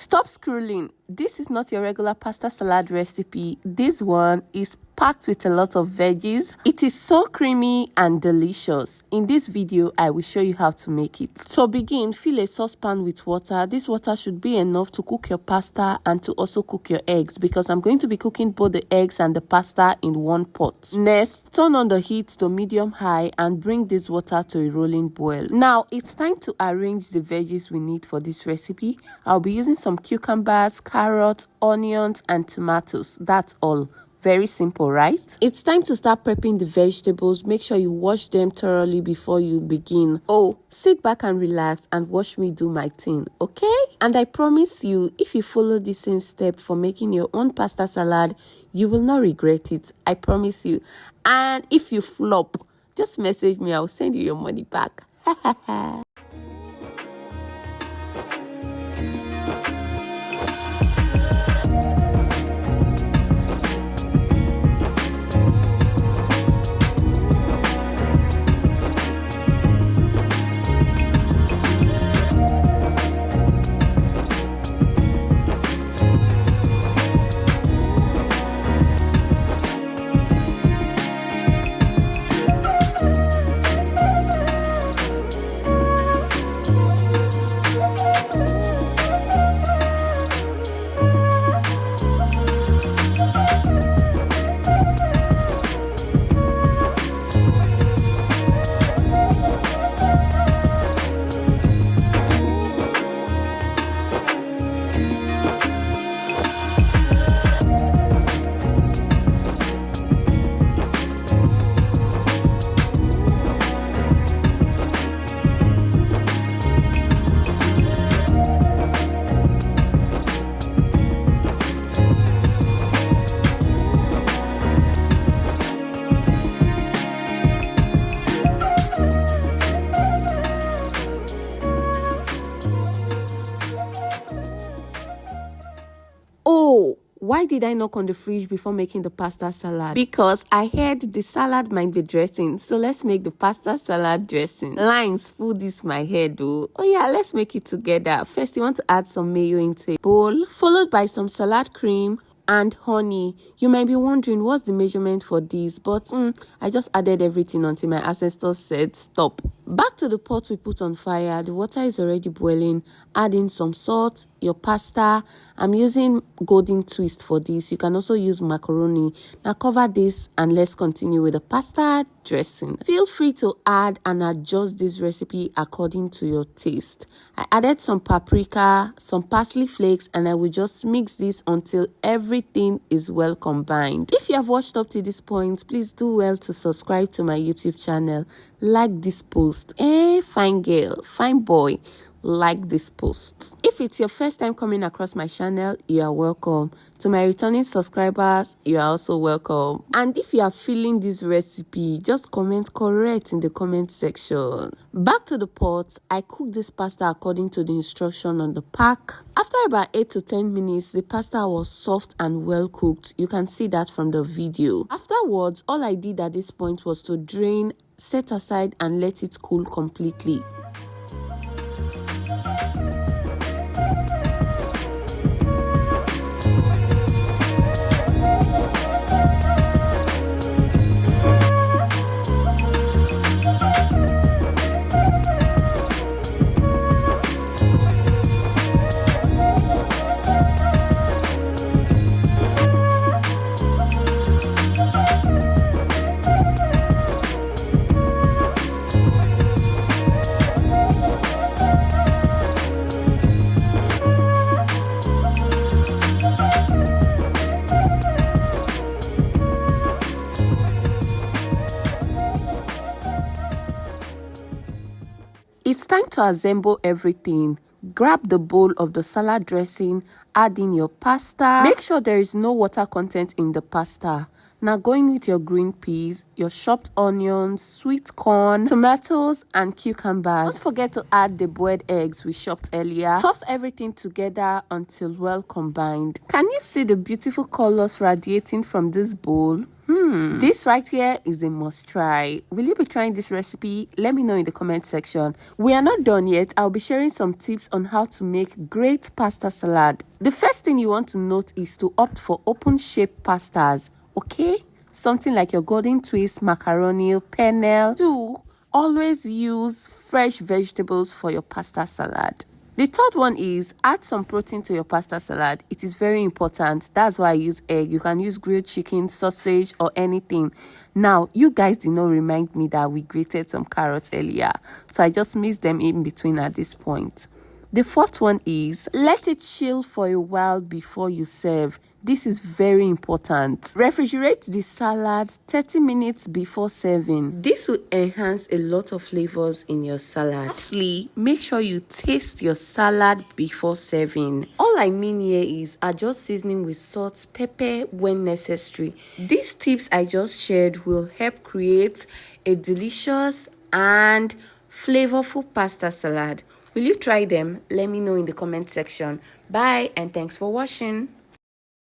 Stop scrolling. This is not your regular pasta salad recipe. This one is packed with a lot of veggies. It is so creamy and delicious. In this video, I will show you how to make it. To begin, fill a saucepan with water. This water should be enough to cook your pasta and to also cook your eggs, because I'm going to be cooking both the eggs and the pasta in one pot. Next, turn on the heat to medium-high and bring this water to a rolling boil. Now, it's time to arrange the veggies we need for this recipe. I'll be using some cucumbers, carrots, onions, and tomatoes. That's all. Very simple, right? It's time to start prepping the vegetables. Make sure you wash them thoroughly before you begin. Oh, sit back and relax and watch me do my thing, okay? And I promise you, if you follow the same step for making your own pasta salad, you will not regret it. I promise you. And if you flop, just message me. I'll send you your money back. Oh, why did I knock on the fridge before making the pasta salad? Because I heard the salad might be dressing, so let's make the pasta salad dressing. Lines full this my head though. Oh yeah, let's make it together. First, you want to add some mayo into a bowl, followed by some salad cream and honey. You might be wondering what's the measurement for this, but I just added everything until my ancestors said stop. Back to the pot we put on fire. The water is already boiling. Add in some salt, your pasta. I'm using golden twist for this. You can also use macaroni. Now cover this and let's continue with the pasta dressing. Feel free to add and adjust this recipe according to your taste. I added some paprika, some parsley flakes, and I will just mix this until everything is well combined. If you have watched up to this point, please do well to subscribe to my YouTube channel. Like this post. Fine girl, fine boy, like this post. If it's your first time coming across my channel, you are welcome. To my returning subscribers, you are also welcome. And if you are feeling this recipe, just comment correct in the comment section. Back to the pot, I cooked this pasta according to the instruction on the pack. After about 8 to 10 minutes, the pasta was soft and well cooked. You can see that from the video. Afterwards, all I did at this point was to drain, set aside, and let it cool completely. It's time to assemble everything. Grab the bowl of the salad dressing, add in your pasta. Make sure there is no water content in the pasta. Now going with your green peas, your chopped onions, sweet corn, tomatoes, and cucumbers. Don't forget to add the boiled eggs we chopped earlier. Toss everything together until well combined. Can you see the beautiful colors radiating from this bowl? This right here is a must try. Will you be trying this recipe? Let me know in the comment section. We are not done yet. I'll be sharing some tips on how to make great pasta salad. The first thing you want to note is to opt for open shaped pastas, okay? Something like your golden twist, macaroni, penne. 2. Always use fresh vegetables for your pasta salad. The third one is add some protein to your pasta salad. It is very important. That's why I use egg. You can use grilled chicken, sausage, or anything. Now, you guys did not remind me that we grated some carrots earlier, so I just mixed them in between at this point. The fourth one is let it chill for a while before you serve. This is very important. Refrigerate the salad 30 minutes before serving. This will enhance a lot of flavors in your salad. Lastly, make sure you taste your salad before serving. All I mean here is adjust seasoning with salt, pepper when necessary. These tips I just shared will help create a delicious and flavorful pasta salad. Will you try them? Let me know in the comment section. Bye and thanks for watching.